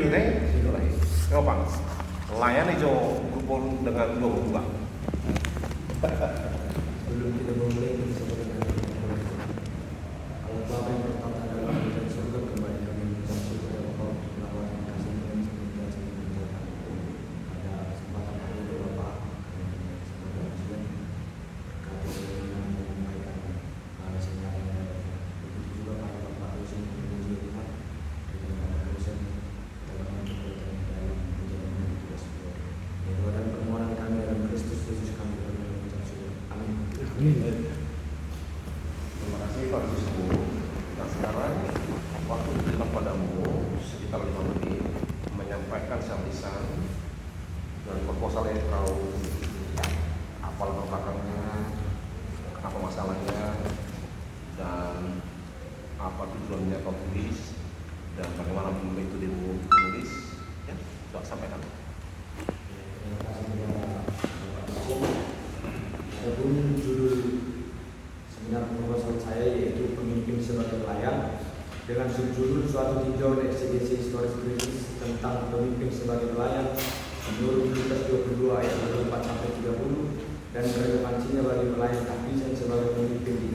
ini, apa? Layani jo kupon dengan dua buka. Sebelum kita memulai sebenarnya Allah Bapa yang pertama adalah dan surga kembali kami mengucap syukur kepada Engkau melawan kasih dan semoga pada kesempatan hari ini Bapa semoga Muslim kami menyampaikan semuanya begitu juga para Bapak dosen penguji Tuhan dan para dosen dalam menjalankan dalam menjalankan tugas beliau. Doa dan permohonan kami dalam Kristus Yesus kami mengucap syukur. Amin. Terima kasih Pak Sisku. Nah sekarang waktu diberikan padamu sekitar 5 menit menyampaikan lisan dan proposal yang kau apa latar belakangnya, apa masalahnya, dan apa tujuannya kau tulis dan bagaimana itu ditulis. Ya, coba sampaikan. Terima kasih kepada Bapak. Adapun judul seminar proposal saya yaitu pemimpin sebagai pelayan dengan subjudul suatu tinjauan eksegesi historis Kristus tentang pemimpin sebagai pelayan menurut Lukas 22 ayat 24 sampai 30 dan relevansinya bagi pelayan Kapisen sebagai pemimpin di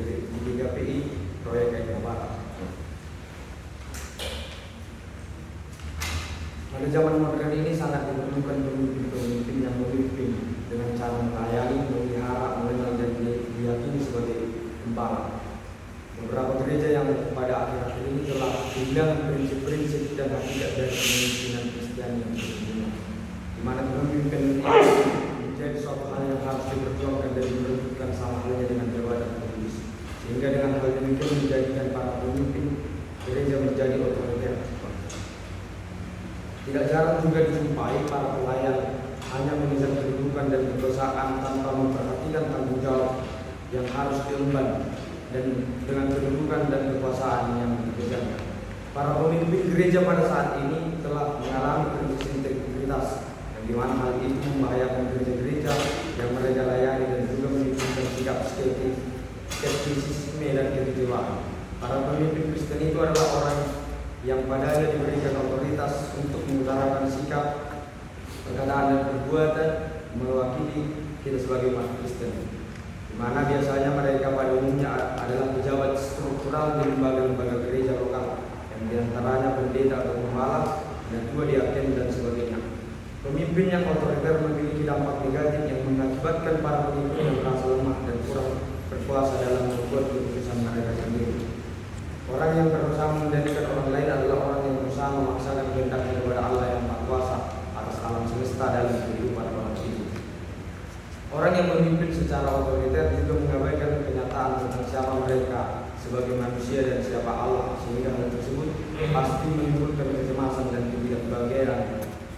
3PI proyek Air Barat. Pada zaman modern ini sangat diperlukan pemimpin-pemimpin yang memimpin dengan cara melayani, memelihara, mengenal dan diyakini sebagai gembala. Beberapa gereja yang pada akhir-akhir ini telah kehilangan prinsip-prinsip dan hakikat dari kepemimpinan Kristiani yang sesungguhnya, di mana pemimpin menjadi suatu hal yang harus diperjuangkan dan diperebutkan sama halnya dengan jabatan kudus, sehingga dengan hal demikian menjadikan para pemimpin gereja menjadi otoriter. Tidak jarang juga dijumpai para pelayan hanya mengejar kedudukan dan kekuasaan tanpa memperhatikan tanggung jawab yang harus diemban dan dengan kedudukan dan kekuasaan yang dikejar. Para pemimpin gereja pada saat ini telah mengalami krisis integritas yang dimana hal itu membahayakan gereja-gereja yang mereka layani dan juga menimbulkan sikap skeptisisme dan kekecewaan. Para pemimpin Kristen itu adalah orang yang padanya diberikan otoritas untuk mengutarakan sikap, perkataan dan perbuatan mewakili kita sebagai umat Kristen, di mana biasanya mereka pada umumnya adalah pejabat struktural di lembaga-lembaga gereja lokal, yang diantaranya pendeta atau pembalap dan juga diaken dan sebagainya. Pemimpin yang otoriter memiliki dampak negatif yang mengakibatkan para pemimpin yang merasa lemah dan kurang berkuasa dalam membuat keputusan mereka sendiri. Orang yang berusaha mengendalikan orang lain adalah orang yang berusaha memaksakan kehendaknya kepada Allah yang Maha Kuasa atas alam semesta dalam kehidupan orang itu. Orang yang memimpin secara otoriter juga mengabaikan kenyataan tentang siapa mereka sebagai manusia dan siapa Allah, sehingga hal tersebut pasti menimbulkan kecemasan dan ketidakbahagiaan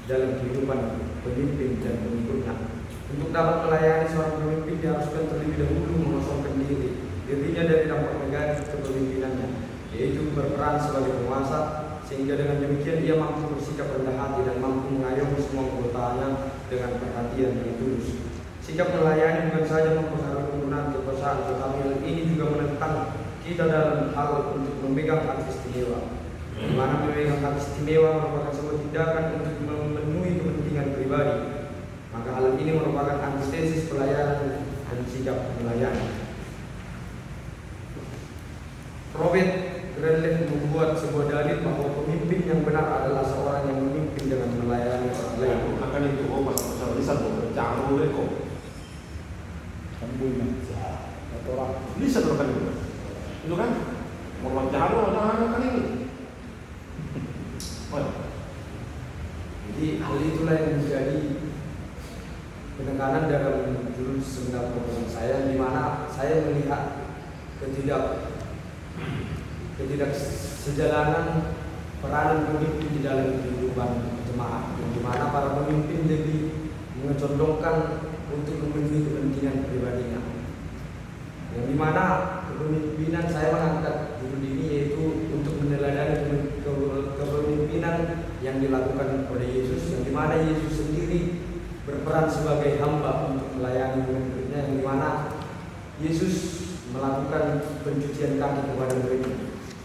dalam kehidupan pemimpin dan pengikutnya. Untuk dapat melayani seorang pemimpin diharuskan terlebih dahulu mengosongkan dirinya dari dampak negatif kepemimpinannya, yaitu berperan sebagai penguasa, sehingga dengan demikian ia mampu bersikap rendah hati dan mampu mengayomi semua anggotanya dengan perhatian yang tulus. Sikap melayani bukan saja mempengaruhi penggunaan kekuasaan, tetapi hal ini juga menentang kita dalam hal untuk memegang hak istimewa, di mana memegang hak istimewa merupakan sebuah tindakan untuk memenuhi kepentingan pribadi. Maka hal ini merupakan antitesis pelayanan dan sikap melayani. Robert Grenlev membuat sebuah dalil bahwa pemimpin yang benar adalah seorang yang memimpin dengan melayani orang lain. Akan itu pasal lisan jangan boleh kok. Bisa kan itu kan mau jangan kan ini. Jadi hal itulah yang menjadi penekanan dalam judul seminar proposal saya, di mana saya melihat ketidaksejalanan peranan pemimpin di dalam kehidupan jemaat, di mana para pemimpin jadi mengecondongkan untuk memenuhi kepentingan pribadinya. Yang di mana kepemimpinan saya mengangkat judul ini yaitu untuk meneladani kepemimpinan yang dilakukan oleh Yesus, yang di mana Yesus sendiri berperan sebagai hamba untuk melayani murid-muridnya, yang di mana Yesus melakukan pencucian kaki kepada muridnya.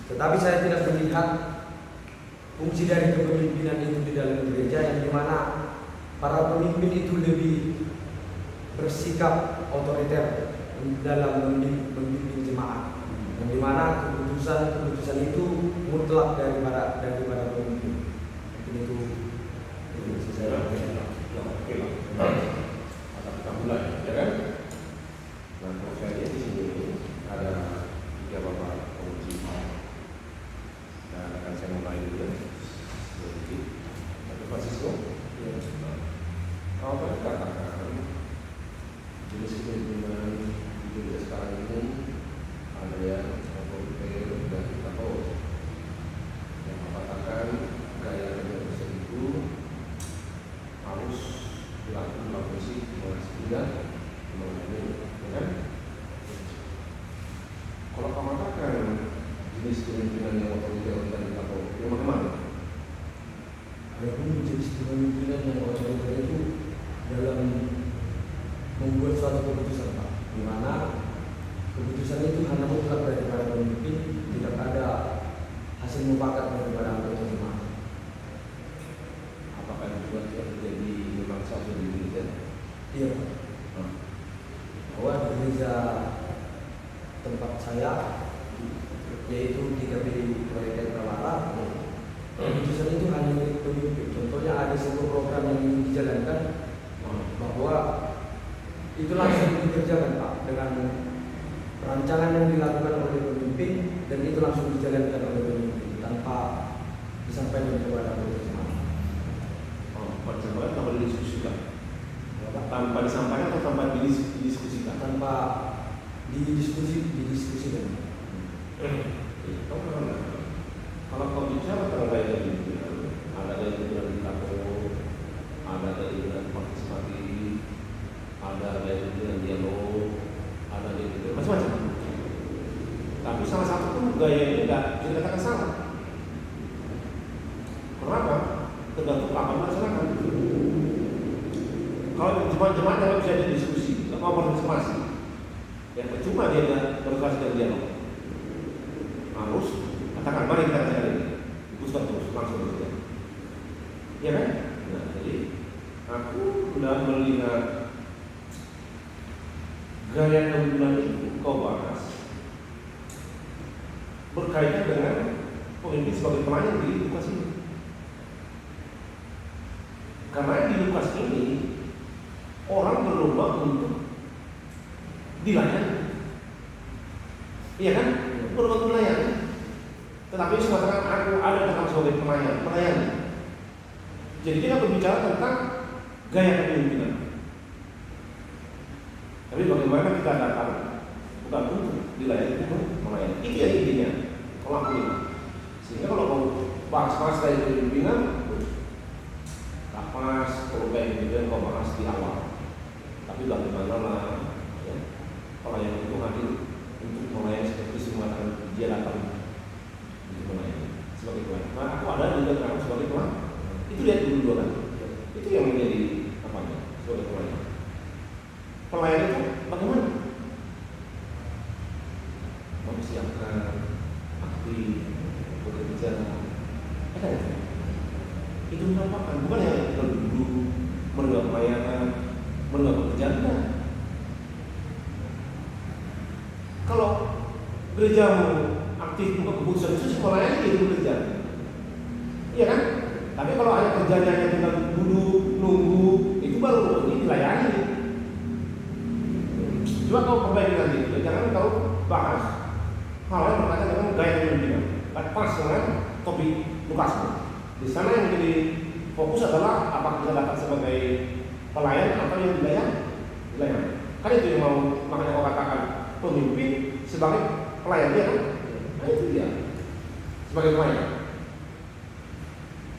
Tetapi saya tidak melihat fungsi dari kepemimpinan itu di dalam gereja, yang dimana para pemimpin itu lebih bersikap otoriter dalam membimbing jemaat, yang dimana keputusan itu mutlak daripada pemimpin. Itu saya Oke lah. Kita mulai, ya kan? Nah, kalau saya lihat di sini ada 3 bapak penguji. Dan akan saya mulai dulu ya. Sedikit. Satu Francisco. Ya. Kalau tadi katakan jenis kepemimpinan di gereja sekarang ini ada yang otoriter dan diktator. Yang mengatakan gaya kepemimpinan itu harus dilakukan dalam prinsip mengasihkan mengenai, ya kan? Kalau kamu katakan jenis kepemimpinan yang otoriter dan diktator, yang bagaimana? ada pun jenis kepemimpinan yang otoriter itu dalam membuat suatu keputusan, Pak, di mana keputusan itu hanya mutlak daripada pemimpin, tidak ada hasil mufakat daripada anggota jemaat. Apakah itu juga terjadi memang satu di gereja? Iya, Pak. Bahwa di gereja tempat saya, yaitu di KPI Proyek Trawara, keputusan itu hanya milik pemimpin. Contohnya ada sebuah program yang ingin dijalankan, bahwa itu langsung dikerjakan, Pak, dengan perancangan yang dilakukan oleh pemimpin, dan itu langsung dijalankan oleh pemimpin tanpa disampaikan kepada anggota jemaat. Disampaikan tanpa didiskusikan, tanpa disampaikan atau tanpa didiskusikan? Tanpa didiskusikan. Kalau kau bicara tentang gaya kepemimpinan, ada gaya kepemimpinan diktator, ada gaya kepemimpinan partisipatif, ada gaya kepemimpinan dialog, ada gaya kepemimpinan macam-macam. Tapi salah satu pun gaya ini tidak bisa dikatakan salah. Kenapa? Tergantung apa yang dilaksanakan. Kalau jemaat-jemaat yang bisa didiskusi, nggak mau partisipasi, ya percuma dia berkasi dan dialog. Harus katakan, mari kita kerjakan ini, dipusat terus, langsung saja. Ya kan? Nah, jadi aku sudah melihat gaya kepemimpinan itu kau bahas berkaitan dengan pemimpin sebagai pelayan di Lukas ini. Karena di Lukas ini orang berlomba untuk dilayani, iya kan? Berlomba untuk melayani. Tetapi Yesus mengatakan, aku ada datang sebagai pelayan. Jadi kita berbicara tentang gaya kepemimpinan. Tapi bagaimana kita datang bukan untuk dilayani, untuk melayani. Itu yang intinya. Kalau aku ini, sehingga kalau mau bahas gaya kepemimpinan, tak pas kalau gaya kepemimpinan kau bahas di awal. Tapi bagaimana lah, ya, pelayan itu hadir untuk melayani seperti Yesus mengatakan dia datang untuk melayani sebagai pelayan. Nah, aku ada di dalam sebagai pelayan. Itu lihat dulu kan. Itu yang menjadi apanya sebagai pelayan. Pelayan itu bagaimana? Mempersiapkan, aktif, bekerja, ada itu. Itu merupakan bukan yang duduk, menegak pelayanan, menegak pekerjaan. Enggak. Kalau gerejamu aktif untuk keputusan itu melayani itu bekerja, iya kan? Tapi kalau hanya kerjanya hanya tinggal duduk, nunggu, itu baru ini dilayani. Coba kau perbaiki nanti, jangan kau bahas hal yang berkaitan dengan gaya kepemimpinan. Pas dengan topik Lukas. Di sana yang menjadi fokus adalah apakah kita dapat sebagai pelayan atau yang dilayani. Kan itu yang mau makanya kau katakan pemimpin sebagai pelayan dia kan? Nah itu dia sebagai pelayan.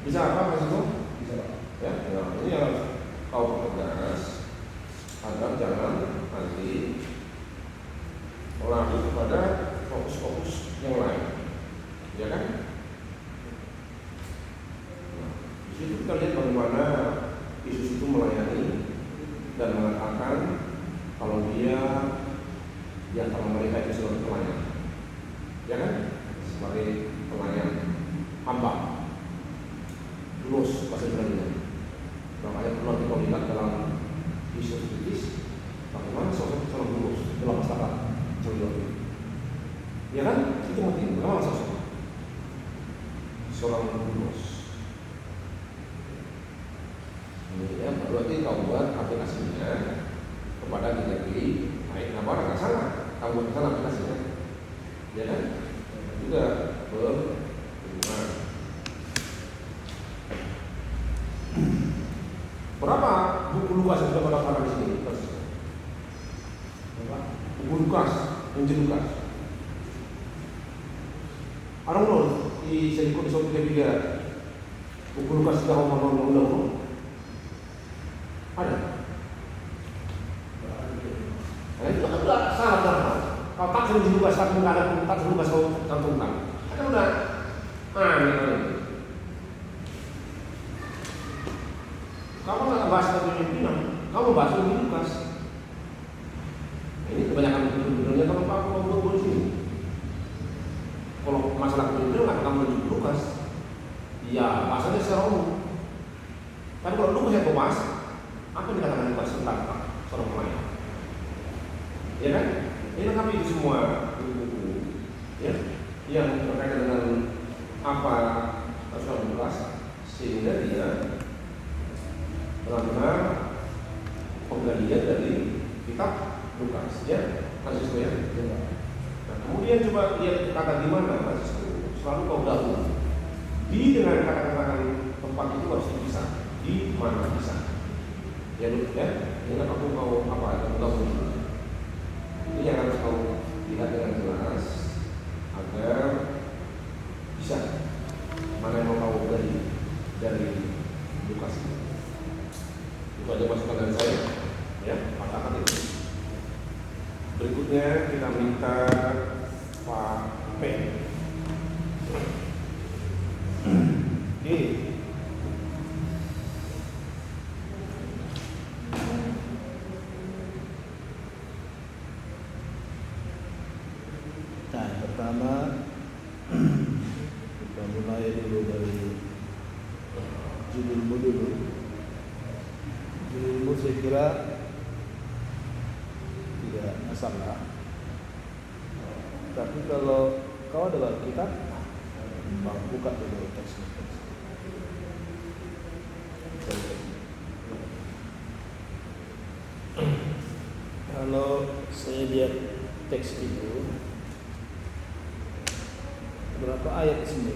Bisa apa Mas Ibu? Bisa Pak. Ya, nah, ini yang harus kau pertegas agar jangan nanti lari kepada fokus-fokus yang lain, ya kan? Nah, di situ kita lihat bagaimana Yesus itu melayani dan mengatakan kalau dia di antara mereka itu sebagai pelayan, ya kan? Sebagai pelayan hamba. seorang gubernus. Ini ya, berarti kau buat aplikasinya kepada negeri baik nama orang sana, kau buat sana aplikasinya, ya kan? Juga berhubungan. Berapa buku Lukas yang sudah pada para di sini? Buku Lukas, Injil Lukas. I don't know, di Seliko di Sopi ketiga buku Lukas sudah ngomong ada? Itu kan salah. Kalau tak sering Lukas satu nggak ada, tak sering Lukas kau cantumkan. Ada udah. Ini. Kamu nggak bahas tentang pimpinan, kamu bahas tentang Lukas. Ini kebanyakan benar-benarnya kalau aku mau buat di sini. Kalau masalah pimpinan nggak kamu menuju Lukas, ya bahasanya secara umum. Tapi kalau Lukas yang kau bahas, apa yang dikatakan Lukas tentang seorang pemain? Ya kan? Ini kami itu semua buku-buku, ya, yang berkaitan dengan apa seorang Lukas, sehingga dia benar-benar penggalian dari kitab Lukas, ya, Francisco ya. Nah, kemudian coba lihat kata di mana Francisco, selalu kau gabung. Di dengan kata-kata tempat itu harus dipisah. Di mana bisa? Ya, dengan aku mau apa? Aku gabung. Ini yang harus kau lihat dengan jelas agar bisa mana yang mau kau gali dari Lukas ini. Itu aja masukan dari saya, ya, katakan itu. Berikutnya kita minta Pak P. Nah, pertama kita mulai dulu dari judulmu dulu. Judulmu saya kira tidak masalah. Tapi kalau kau ada Alkitab, buka dulu teksnya. Kalau saya lihat teks itu, berapa ayat di sini?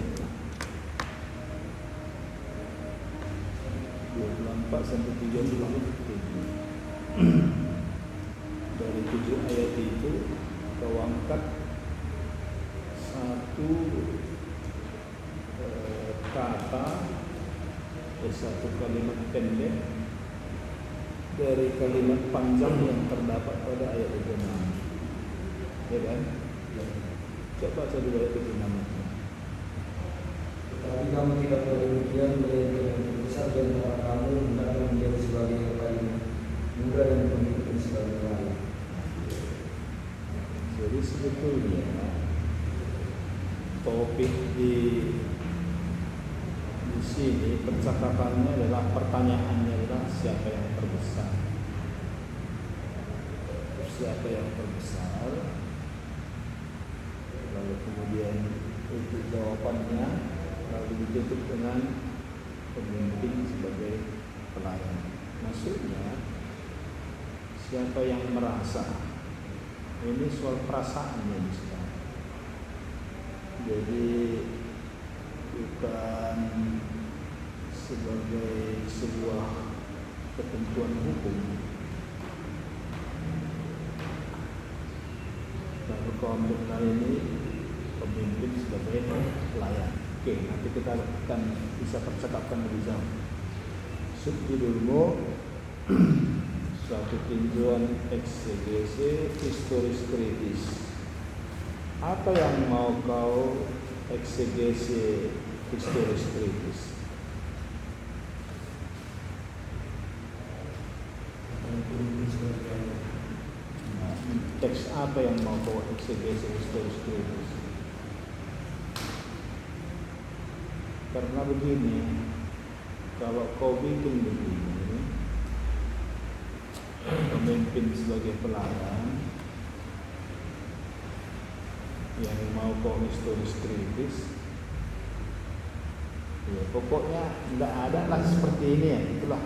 24 sampai 37. Dari 7 ayat itu kau angkat satu kata, satu kalimat pendek dari kalimat panjang yang terdapat pada ayat itu. Ya kan? Coba baca dulu ayat itu namanya. Tapi kamu tidak boleh demikian, melainkan yang besar di antara kamu hendaklah menjadi sebagai yang paling muda dan pemimpin sebagai lain. Jadi sebetulnya topik di sini percakapannya adalah, pertanyaannya adalah siapa yang terbesar? Siapa yang terbesar? Lalu kemudian itu jawabannya lalu ditutup dengan pemimpin sebagai pelayan. Maksudnya siapa yang merasa? Ini soal perasaannya di sana. Jadi bukan sebagai sebuah ketentuan hukum. Lalu kaum benar ini pemimpin sebagai pelayan. Oke, nanti kita akan bisa percakapkan lebih jauh. Subjudulmu suatu tinjauan eksegese historis kritis. Apa yang mau kau eksegese historis kritis? Nah, teks apa yang mau kau eksegese historis kritis? Karena begini, kalau kau bikin begini, pemimpin sebagai pelayan yang mau kau historis kritis, Ya, pokoknya nggak ada lah seperti ini ya, itulah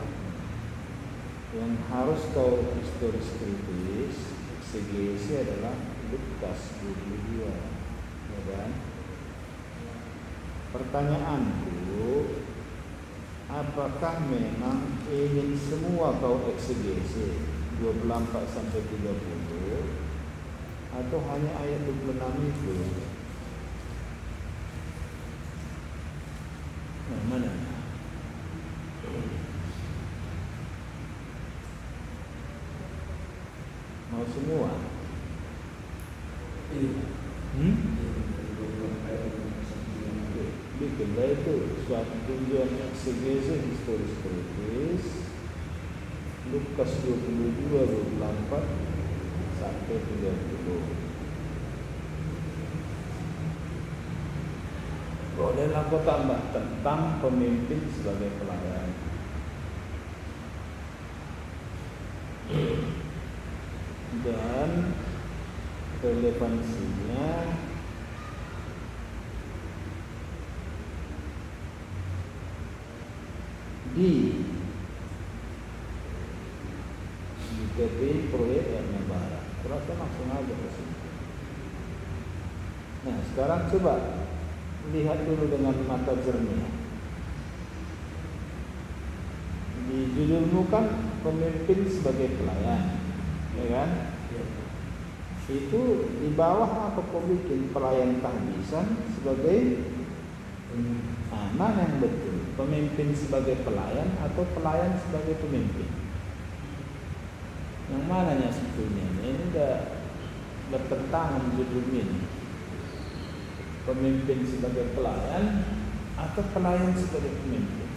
yang harus kau historis kritis. Eksegesi adalah Lukas 22, ya kan? Pertanyaanku, apakah memang ingin semua kau eksegesi 24 sampai 30 atau hanya ayat 26 itu? Nah, mana? Mau semua? Bikinlah itu suatu tujuan eksegesi historis kritis Lukas 22 24 sampai 30. Bolehlah kau tambah tentang pemimpin sebagai pelayan. Dan relevansinya di KPI proyek yang Barat. Terasa langsung aja ke sini. Nah, sekarang coba lihat dulu dengan mata jernih. Di judulmu kan pemimpin sebagai pelayan, ya kan? Itu di bawah apa kau bikin pelayan tahbisan sebagai mana yang betul? Pemimpin sebagai pelayan atau pelayan sebagai pemimpin? Yang mananya sebetulnya? Ini udah bertentangan judulnya ini. Pemimpin sebagai pelayan atau pelayan sebagai pemimpin?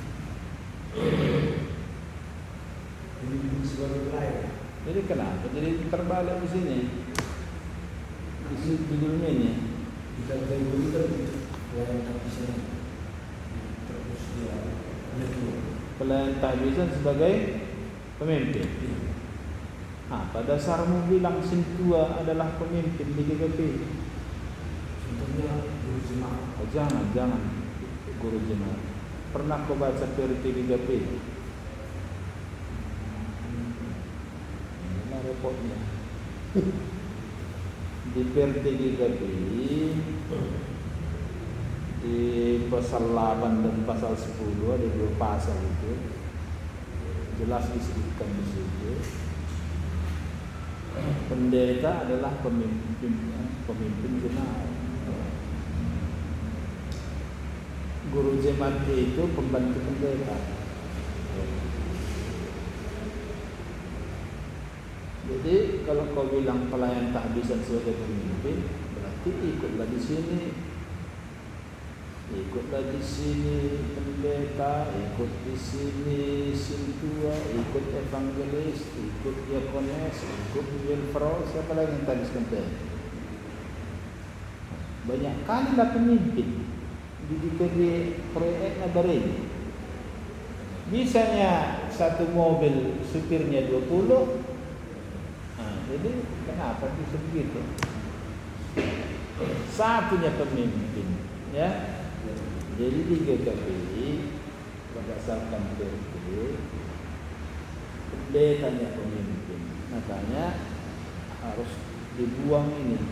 Pemimpin sebagai pelayan. Jadi kenapa? Jadi terbalik di sini. Di sini judulnya ini. Kita begitu pelayan tahbisan terus dia Pelayan tahbisan sebagai pemimpin. Pada dasarmu bilang Sintua adalah pemimpin di GKP. contohnya guru jemaah. Jangan guru jemaah. Pernah kau baca PRT GKP? Ini repotnya. Di PRT GKP di pasal 8 dan pasal 10 ada 2 pasal itu jelas disebutkan di situ. Pendeta adalah pemimpin jemaat. Guru jemaat itu pembantu pendeta. Jadi kalau kau bilang pelayan tahbisan sebagai pemimpin, berarti ikutlah di sini. Ikutlah di sini pendeta, ikut di sini sintua, ikut evangelis, ikut diakones, ikut wilfro, siapa lagi yang tadi sebentar. Banyak kali lah pemimpin di proyeknya beri. Bisanya satu mobil supirnya 20. Jadi kenapa bisa begitu? Satunya pemimpin, ya. Jadi di GKPI berdasarkan PRT pendetanya pemimpin, makanya harus dibuang ini.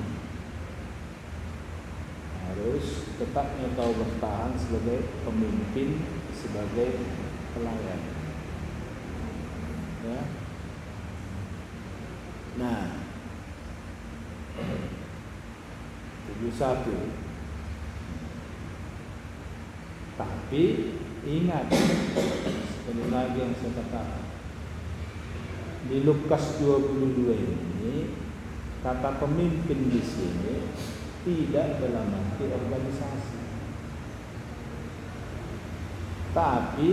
Harus tetapnya kau bertahan sebagai pemimpin, sebagai pelayan. Ya. Nah, 71. Tapi ingat, sekali lagi yang saya katakan, di Lukas 22 ini kata pemimpin di sini tidak dalam arti organisasi. Tapi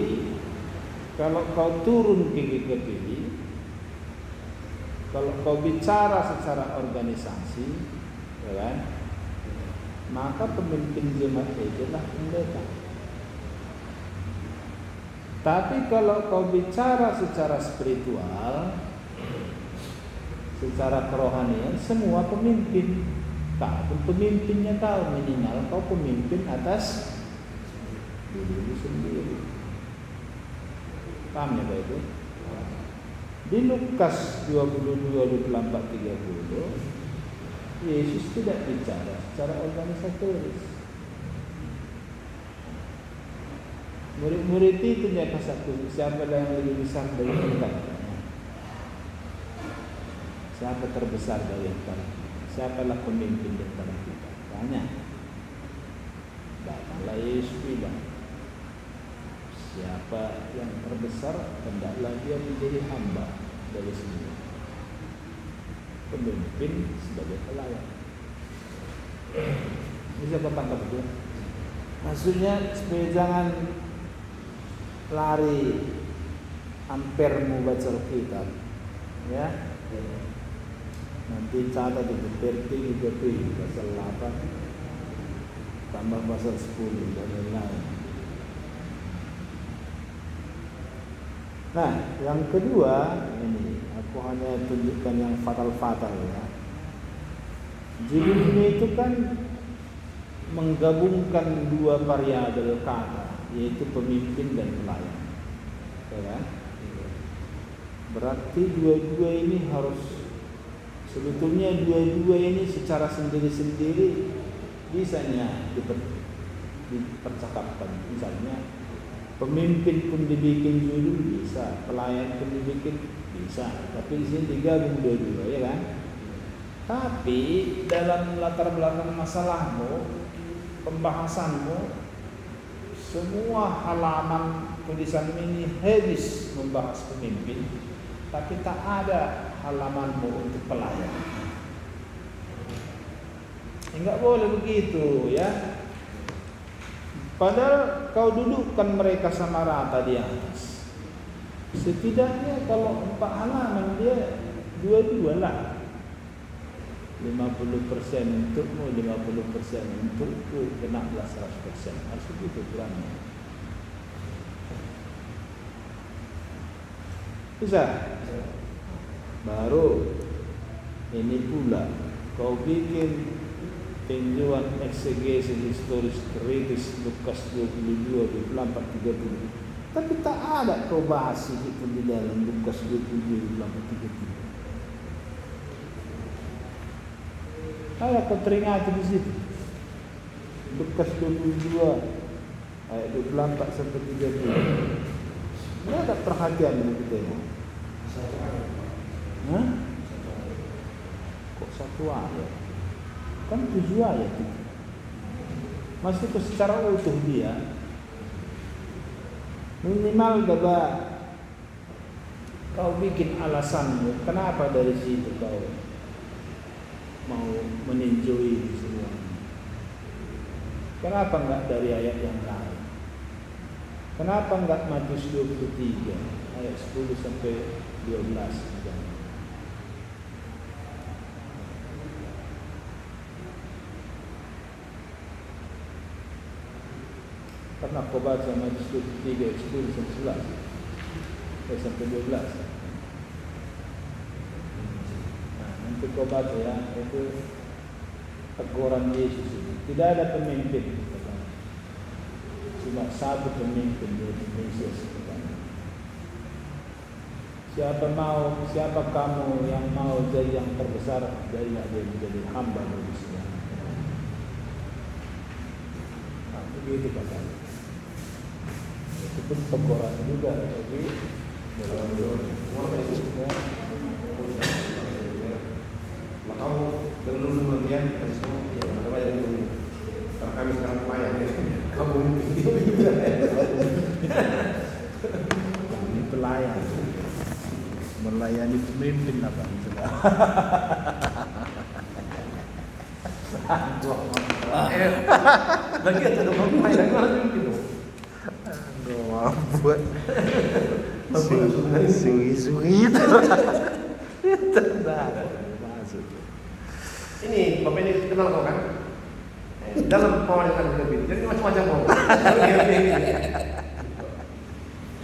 kalau kau turun ke GKPI, kalau kau bicara secara organisasi, ya kan, maka pemimpin jemaat itu adalah pendeta. Tapi kalau kau bicara secara spiritual, secara kerohanian, semua pemimpin. Kau pun pemimpinnya kau, minimal kau pemimpin atas diri sendiri. Paham ya Pak itu? Di Lukas 22:24-30 Yesus tidak bicara secara organisatoris. Murid-murid itu nyapa satu, siapa yang lebih besar dari kita? Siapa terbesar dari antara kita? Siapalah pemimpin di antara kita? Tanya. Datanglah Yesus bilang, siapa yang terbesar, hendaklah dia menjadi hamba dari semua. Pemimpin sebagai pelayan. Bisa kau tangkap itu? Maksudnya supaya jangan lari ampermu baca Alkitab, ya. Nanti catat itu verti juga pasal 8 tambah pasal 10 dan lain-lain. Nah, yang kedua ini aku hanya tunjukkan yang fatal-fatal ya. Judul ini itu kan menggabungkan dua variabel kata, yaitu pemimpin dan pelayan. Ya kan? Berarti dua-dua ini harus, sebetulnya dua-dua ini secara sendiri-sendiri bisanya dipercakapkan. Misalnya pemimpin pun dibikin judul bisa, pelayan pun dibikin bisa, tapi di sini digabung dua-dua, ya kan? Tapi dalam latar belakang masalahmu, pembahasanmu, semua halaman tulisan ini habis membahas pemimpin, tapi tak ada halamanmu untuk pelayan. Enggak boleh begitu, ya. Padahal kau dudukkan mereka sama rata di atas. Setidaknya kalau 4 halaman dia dua-dua lah. 50% untukmu, 50% untukku, kenaklah 100%. Harus begitu kurangnya. Bisa? Baru ini pula kau bikin tinjauan eksegesis historis kritis Lukas 22:24-30. Tapi tak ada kau bahas sedikit di dalam Lukas 22:24-30. Ada kau teringat di situ. Lukas 22 ayat 24-30. Tidak ada perhatian dengan kita ini. Hah? Kok satu ayat? Kan 7 ayat itu. Masih itu secara utuh dia. Minimal dapat kau bikin alasanmu kenapa dari situ kau mau meninjau ini semua. Kenapa enggak dari ayat yang lain? Kenapa enggak Matius 23 ayat 10 sampai 12 misalnya? Pernah kau baca Matius 23 ayat 10 sampai 12? Nah, nanti kau baca ya, itu teguran Yesus itu. Tidak ada pemimpin, cuma satu pemimpin yaitu Mesias. Siapa kamu yang mau jadi yang terbesar, jadilah dia menjadi hamba bagi semua. Nah, begitu katanya. Itu pun teguran juga, tapi Makau belum kemudian semua ya apa yang dulu. Karena kami sekarang pelayan ya. Kamu ini pelayan, melayani pemimpin apa itu? Lagi ada orang pelayan lagi gitu. Aduh, mampus. Sugi itu. Ini Bapak ini kenal kau kan? Dalam pemerintahan lebih, jadi macam-macam kau.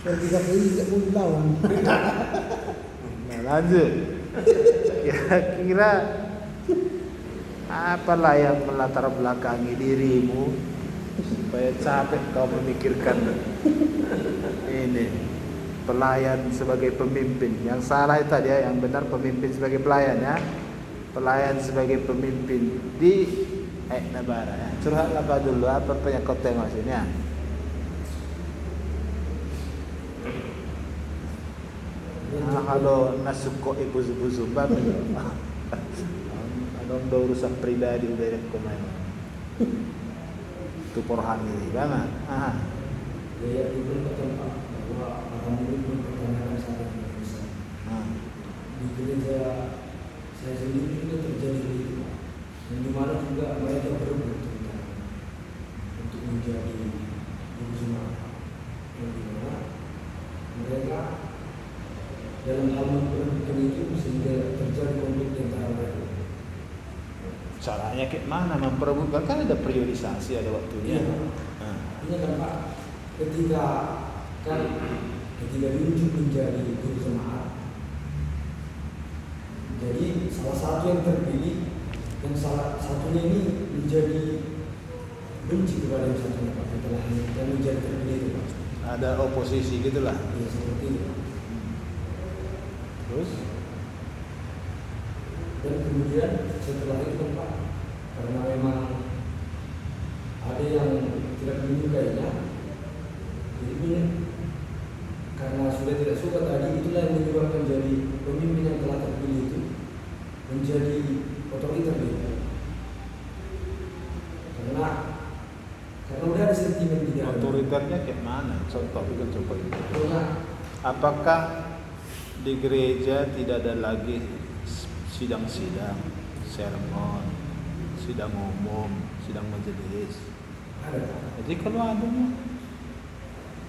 Saya tidak boleh lawan. Nah, lanjut. Kira-kira apalah yang melatar belakangi dirimu supaya capek kau memikirkan ini pelayan sebagai pemimpin. Yang salah itu tadi ya, yang benar pemimpin sebagai pelayan ya. Pelayan sebagai pemimpin di negara ya. Curhatlah kau dulu apa yang kau tengok sini ya. Kalau nasuko ibu-ibu bab ada urusan pribadi udah komen itu porhan ini banget. Gaya itu bertempat bahwa para murid mempertanyakan sahabat Musa. Di gereja saya sendiri juga terjadi itu, dan di mana juga mereka berebut tentang untuk menjadi guru jemaat, yang di mana mereka dalam hal memperebutkan itu sehingga terjadi konflik di antara mereka. Caranya kayak mana memperebutkan? Kan ada priorisasi, ada waktunya. Ini kan Pak, ketika diunjuk menjadi guru jemaat, jadi salah satu yang terpilih, yang salah satunya ini menjadi benci kepada yang satunya Pak, setelah yang menjadi terpilih itu Pak. Ada oposisi gitulah. Ya seperti itu. Terus? Dan kemudian setelah itu Pak, karena memang ada yang tidak menyukainya, jadi karena sudah tidak suka tadi, itulah yang menyebabkan jadi pemimpin yang telah terpilih itu menjadi otoriter dia. Karena udah ada sentimen di dalam. Otoriternya kayak mana? Contoh itu coba itu. Apakah di gereja tidak ada lagi sidang-sidang, sermon, sidang umum, sidang majelis? Ada. Jadi kalau ada,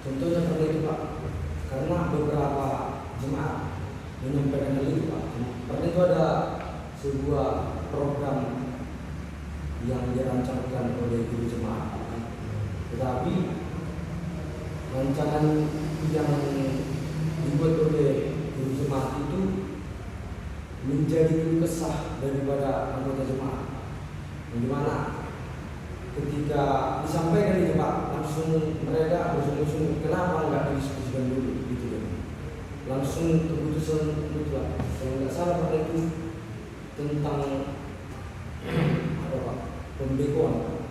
contohnya karena itu Pak, karena beberapa jemaat menyampaikan hal itu Pak. Karena itu ada sebuah program yang dirancangkan oleh guru jemaat, tetapi rancangan yang dibuat oleh guru jemaat itu menjadi keluh kesah daripada anggota jemaat. Di mana ketika disampaikan itu Pak, langsung mereka bersungguh-sungguh kenapa nggak didiskusikan dulu gitu ya. Langsung keputusan mutlak. Kalau nggak salah pada itu tentang apa Pak? Pembekoan.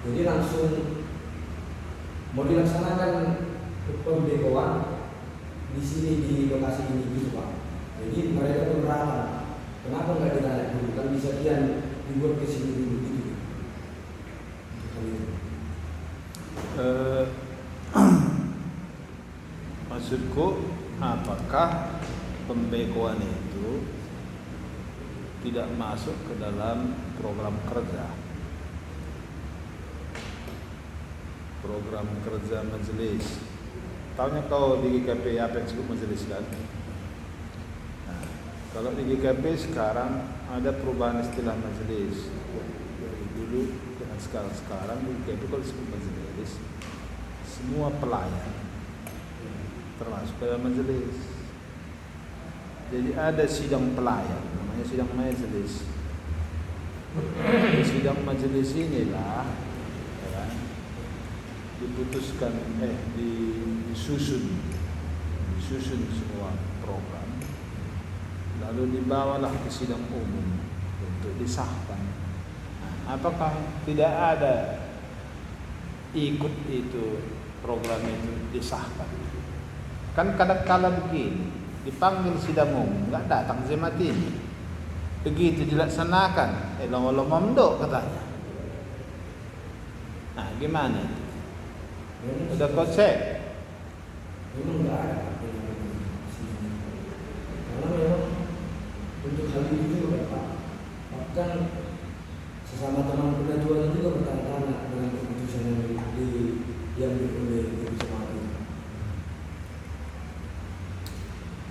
Jadi langsung mau dilaksanakan pembekoan di sini di lokasi ini gitu Pak. Jadi mereka keberatan. Kenapa nggak ditanya dulu? Kan bisa kian dibuat ke sini dulu gitu. Maksudku, apakah pembekoan itu tidak masuk ke dalam program kerja? Program kerja majelis. Tahunya kau di GKP apa yang disebut majelis kan? Nah, kalau di GKP sekarang ada perubahan istilah majelis. Dari dulu dengan sekarang di GKP kalau disebut majelis, semua pelayan termasuk dalam majelis. Jadi ada sidang pelayan, namanya sidang majelis. Di sidang majelis inilah ya kan, diputuskan disusun semua program, lalu dibawalah ke sidang umum untuk disahkan. Nah, apakah tidak ada ikut itu program itu disahkan? Kan kadang-kala begini, dipanggil sidang umum, nggak datang jemaat ini. Begitu dilaksanakan, lomba-lomba mendok katanya. Nah, gimana itu? Udah kau cek? Memang nggak ada. Karena memang untuk hal itu juga Pak, bahkan sesama teman pengajuan juga bertanya-tanya dengan keputusan yang diambil oleh guru jemaat ini.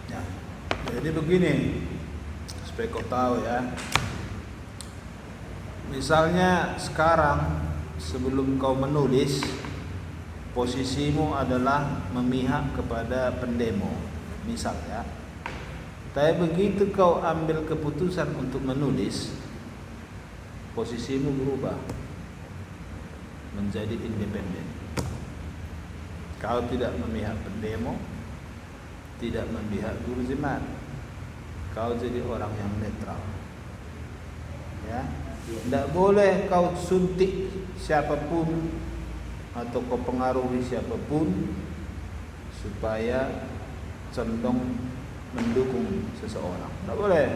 Ya, jadi begini, supaya kau tahu ya. Misalnya sekarang sebelum kau menulis, posisimu adalah memihak kepada pendemo, misalnya. Tapi begitu kau ambil keputusan untuk menulis, posisimu berubah menjadi independen. Kau tidak memihak pendemo, tidak memihak guru jemaat. Kau jadi orang yang netral. Ya, tidak boleh kau suntik siapapun atau kau pengaruhi siapapun supaya condong mendukung seseorang. Tidak boleh.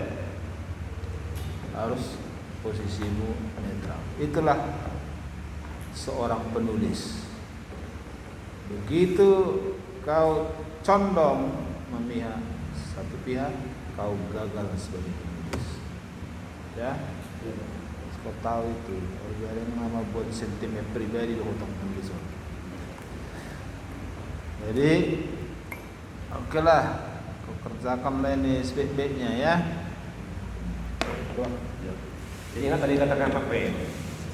Harus posisimu netral. Itulah seorang penulis. Begitu kau condong memihak satu pihak, kau gagal sebagai penulis. Ya, kau tahu itu. Ada yang nama buat sentimen pribadi di hutang penulis. Jadi, oke lah, kau kerjakanlah ini sebaik-baiknya ya. Jadi ingat tadi katakan Pak PM,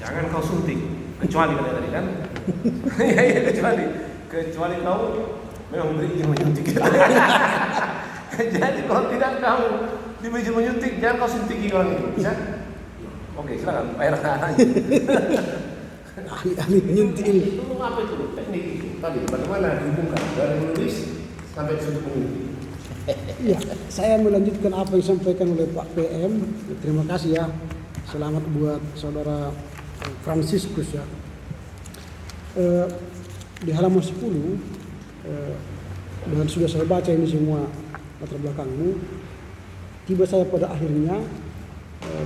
jangan kau suntik, kecuali tadi kan? Ya kecuali kau memang beri izin menyuntik. Jadi kalau tidak kamu diberi izin menyuntik, jangan kau suntiki orang itu, bisa? Oke, silakan Pak RK. Ahli menyuntik ini. Itu apa itu teknik itu tadi? Bagaimana dihubungkan dari menulis sampai suntik menyuntik? Iya, saya melanjutkan apa yang disampaikan oleh Pak PM. Terima kasih ya. Selamat buat saudara Franciscus ya. Di halaman 10 dan sudah saya baca ini semua latar belakangmu. Tiba saya pada akhirnya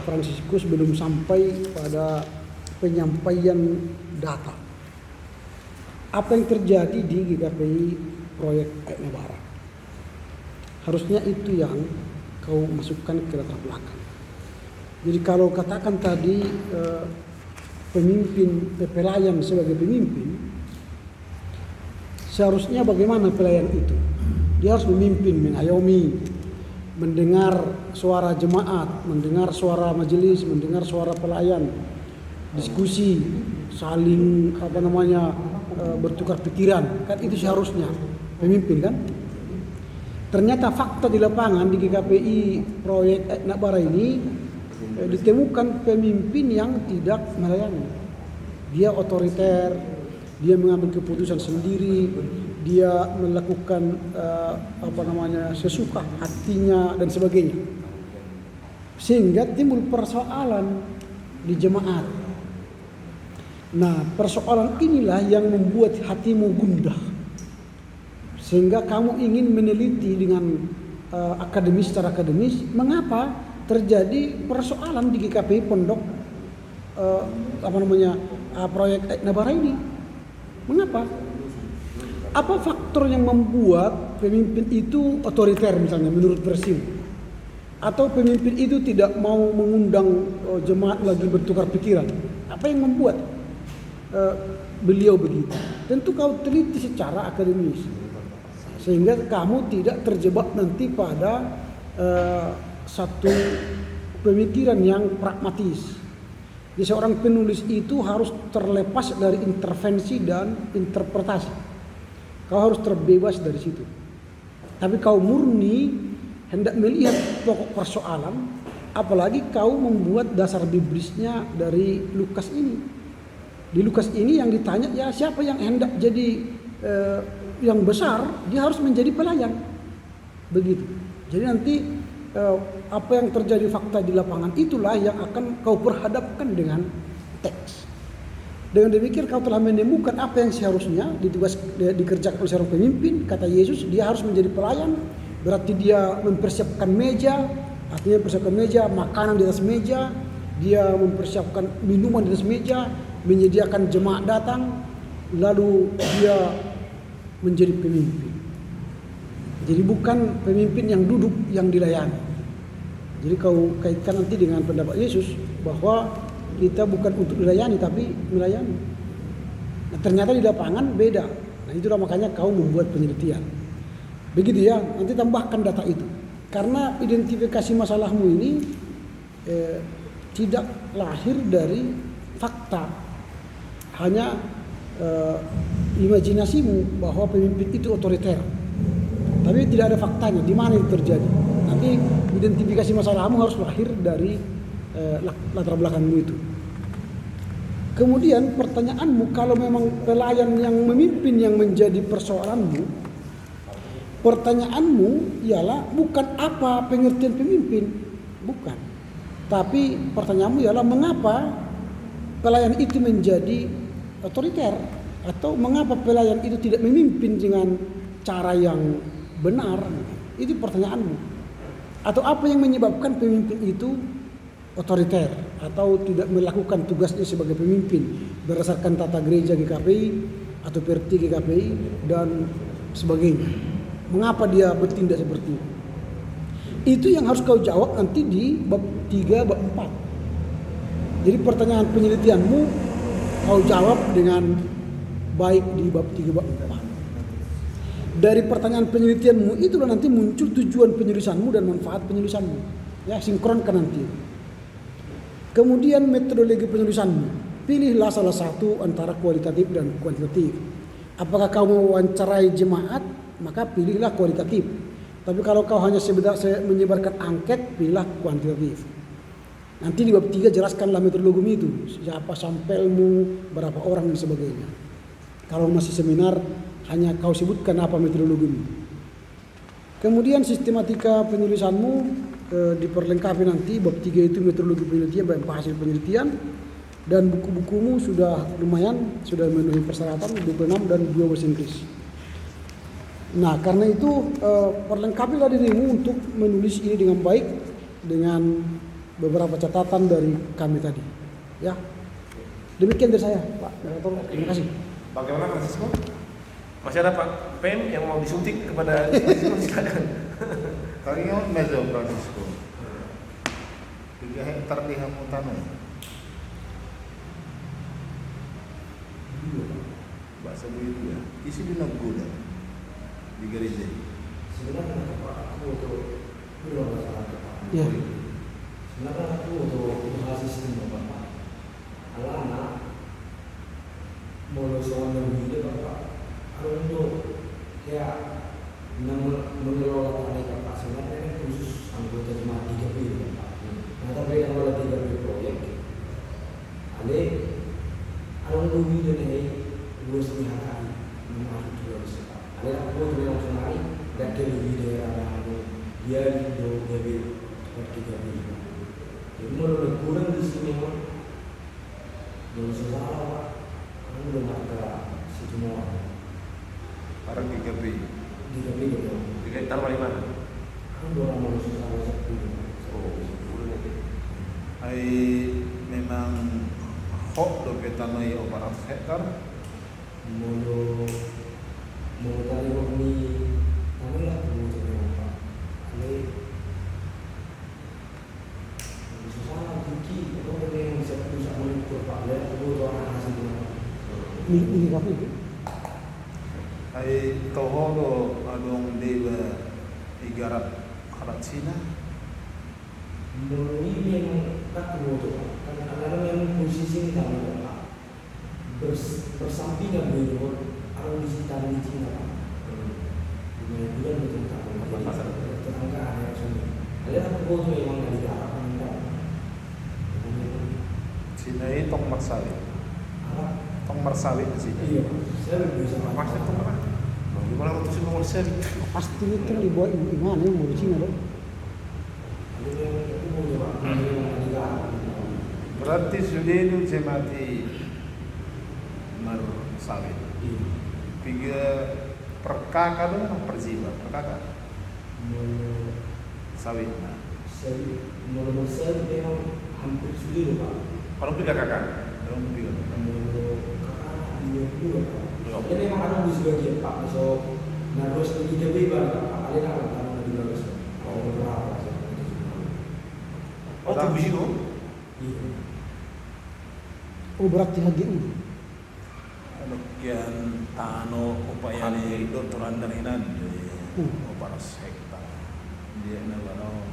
Franciscus belum sampai pada penyampaian data. Apa yang terjadi di GKPI proyek Aetna Barat? Harusnya itu yang kau masukkan ke latar belakang. Jadi kalau katakan tadi pemimpin, pelayan sebagai pemimpin, seharusnya bagaimana pelayan itu? Dia harus memimpin, mengayomi, mendengar suara jemaat, mendengar suara majelis, mendengar suara pelayan, diskusi, saling bertukar pikiran. Kan itu seharusnya pemimpin kan? Ternyata fakta di lapangan di GKPI proyek Aetna Barat ini ditemukan pemimpin yang tidak melayani. Dia otoriter, dia mengambil keputusan sendiri, dia melakukan sesuka hatinya dan sebagainya. Sehingga timbul persoalan di jemaat. Nah, persoalan inilah yang membuat hatimu gundah. Sehingga kamu ingin meneliti dengan secara akademis, mengapa terjadi persoalan di GKPI Pondok proyek Aetna Barat ini? Mengapa? Apa faktor yang membuat pemimpin itu otoriter misalnya menurut versimu? Atau pemimpin itu tidak mau mengundang jemaat lagi bertukar pikiran? Apa yang membuat beliau begitu? Tentu kau teliti secara akademis, sehingga kamu tidak terjebak nanti pada satu pemikiran yang pragmatis. Jadi seorang penulis itu harus terlepas dari intervensi dan interpretasi. Kau harus terbebas dari situ. Tapi kau murni hendak melihat pokok persoalan, apalagi kau membuat dasar biblisnya dari Lukas ini. Di Lukas ini yang ditanya ya siapa yang hendak jadi yang besar, dia harus menjadi pelayan. Begitu. Jadi nanti apa yang terjadi fakta di lapangan itulah yang akan kau perhadapkan dengan teks. Dengan demikian kau telah menemukan apa yang seharusnya dikerjakan oleh seorang pemimpin. Kata Yesus, dia harus menjadi pelayan. Berarti dia mempersiapkan meja, artinya mempersiapkan meja, makanan di atas meja, dia mempersiapkan minuman di atas meja, menyediakan jemaat datang, lalu dia menjadi pemimpin. Jadi bukan pemimpin yang duduk, yang dilayani. Jadi kau kaitkan nanti dengan pendapat Yesus bahwa kita bukan untuk dilayani tapi melayani. Nah, ternyata di lapangan beda. Nah, itulah makanya kau membuat penelitian. Begitu ya, nanti tambahkan data itu. Karena identifikasi masalahmu ini tidak lahir dari fakta. Hanya imajinasimu bahwa pemimpin itu otoriter. Tapi tidak ada faktanya di mana itu terjadi. Nanti identifikasi masalahmu harus lahir dari latar belakangmu itu. Kemudian pertanyaanmu, kalau memang pelayan yang memimpin yang menjadi persoalanmu, pertanyaanmu ialah bukan apa pengertian pemimpin, bukan. Tapi pertanyaanmu ialah mengapa pelayan itu menjadi otoriter, atau mengapa pelayan itu tidak memimpin dengan cara yang benar. Itu pertanyaanmu. Atau apa yang menyebabkan pemimpin itu otoriter atau tidak melakukan tugasnya sebagai pemimpin berdasarkan tata gereja GKPI atau perti GKPI dan sebagainya. Mengapa dia bertindak seperti itu? Itu yang harus kau jawab nanti di bab 3, bab 4. Jadi pertanyaan penelitianmu kau jawab dengan baik di bab 3, bab 4. Dari pertanyaan penelitianmu itulah nanti muncul tujuan penulisanmu dan manfaat penulisanmu. Ya, sinkronkan nanti. Kemudian metodologi penulisanmu, pilihlah salah satu antara kualitatif dan kuantitatif. Apakah kau mau wawancarai jemaat, maka pilihlah kualitatif. Tapi kalau kau hanya sekedar menyebarkan angket, pilihlah kuantitatif. Nanti di bab 3 jelaskanlah metodologi itu, siapa sampelmu, berapa orang dan sebagainya. Kalau masih seminar, hanya kau sebutkan apa metodologimu. Kemudian sistematika penulisanmu diperlengkapi nanti bab 3 itu metodologi penelitian, bab hasil penelitian, dan buku-bukumu sudah lumayan, sudah memenuhi persyaratan, buku 6 dan 2 bahasa Inggris. Nah, karena itu perlengkapilah dirimu untuk menulis ini dengan baik dengan beberapa catatan dari kami tadi. Ya, demikian dari saya, Pak Moderator. Terima kasih. Bagaimana Francisco? Masih ada Pak Pem yang mau disuntik kepada Francisco? Silakan. Kalian mezo Francisco 3 hektar di Hamutano bahasa begitu ya, isi di Nagoda di gereja. Sebenarnya Pak, aku untuk belum masalah Pak. Ya. Sebenarnya aku untuk hal sistem Pak. Anak-anak mulai soal lebih Pak. Kalau untuk kayak mengelola tanah Pak, sebenarnya kan khusus anggota jemaat 3P Pak. Nah, tapi yang mengelola 3P proyek, ada lebih dari 2,5 kali memang itu harus Pak. Ada aku yang langsung naik dan dia lebih dari arah dia itu lebih seperti 3P. Jadi menurut kurang di sini Pak, belum salah Pak, kan belum ada semua Para 3P 3P gitu. 3 hektar di mana? Kan orang manusia salah satu. ai memang hok do petano i obarat hektar Mulu tadi kami lah dulu dengan Pak. Ini susah tinggi. Kalau ada yang bisa mengukur Pak, lihat dulu orang hasil dengan Ini apa itu? ai toho do adong dewa igarat harat Cina Mulu ini memang tak dulu Pak. Karena ada yang posisi kami Pak. Bersampingan dengan orang di sekitar di Cina Pak. Bulan betul tak tetangga ada semua. Ada apa foto memang dari arah pandang. Cina i tong marsawi Apa? tong marsawi di sini. Iya, saya lebih bisa Maksudnya itu apa? Bagaimana waktu sih mau seri? Pasti itu dibuat gimana yang mau di Cina loh. Ada yang itu mau coba, ada yang di arah. Berarti sudah itu jemati marsawi. Iya. Tiga perkaka dong perjiwa perkaka sawit. Menurut saya memang hampir sudah Pak. Kalau 3 kakak? Dong tiga. Menurut kakak dia dua Pak. Jadi memang ada di sebagian Pak. So, harus lebih lebih banyak Pak. Ada yang akan lebih bagus. Kalau berapa? Oh, itu begitu? Iya. Oh, berarti HGU. Kian tano upaya ni Dr. Andar Hinan di Oparas hektar dia nalarau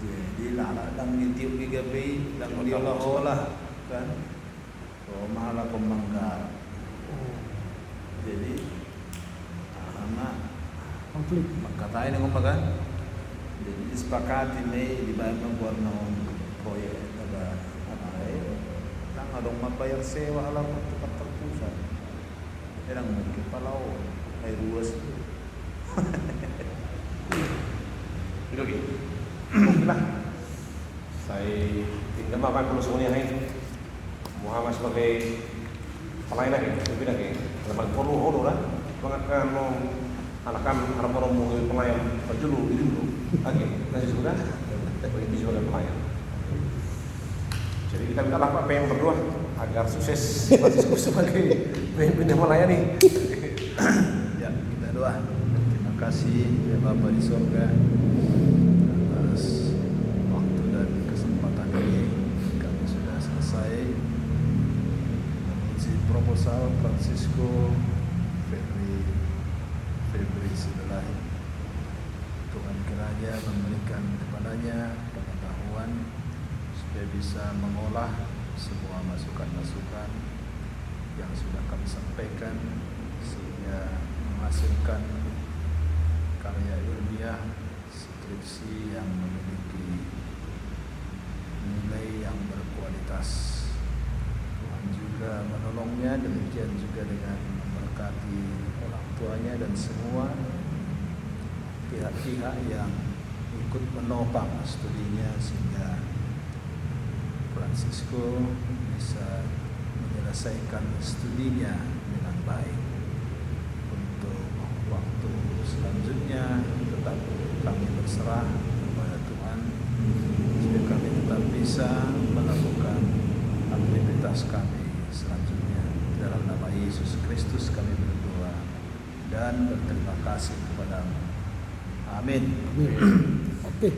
jadi ladang ngitiup 3P dan dia olah kan mahala pemanggar jadi anak Konflik. katain yang ngomong kan jadi disepakati nih dibayar membuat proyek ada apa adong mabayar sewa alam tempat terpusat. Yang mungkin palau air luas. Itu lagi. Mungkin lah. Saya tinggal makan dulu semuanya ini. Muhammad sebagai pelayan lagi, lebih lagi. Teman perlu hodo lah. Mengatakan anak-anak harap-harap mau pelayan berjulu itu dulu. Lagi, nanti sudah. Begitu sebagai pelayan. Jadi kita minta lah Pak PM berdua agar sukses Francisco sebagai pemimpin yang melayani. Ya, kita doa. Terima kasih ya Bapa di sorga atas waktu dan kesempatan ini. Kami sudah selesai menguji proposal Francisco Febri Sidelahi. Tuhan kiranya memberikan kepadanya pengetahuan supaya bisa mengolah semua masukan-masukan yang sudah kami sampaikan sehingga menghasilkan karya ilmiah skripsi yang memiliki nilai yang berkualitas. Tuhan juga menolongnya, demikian juga dengan memberkati orang tuanya dan semua pihak-pihak yang ikut menopang studinya sehingga Francisco bisa menyelesaikan studinya dengan baik. Untuk waktu selanjutnya tetap kami berserah kepada Tuhan supaya kami tetap bisa melakukan aktivitas kami selanjutnya. Dalam nama Yesus Kristus kami berdoa dan berterima kasih kepadamu. Amin. Oke.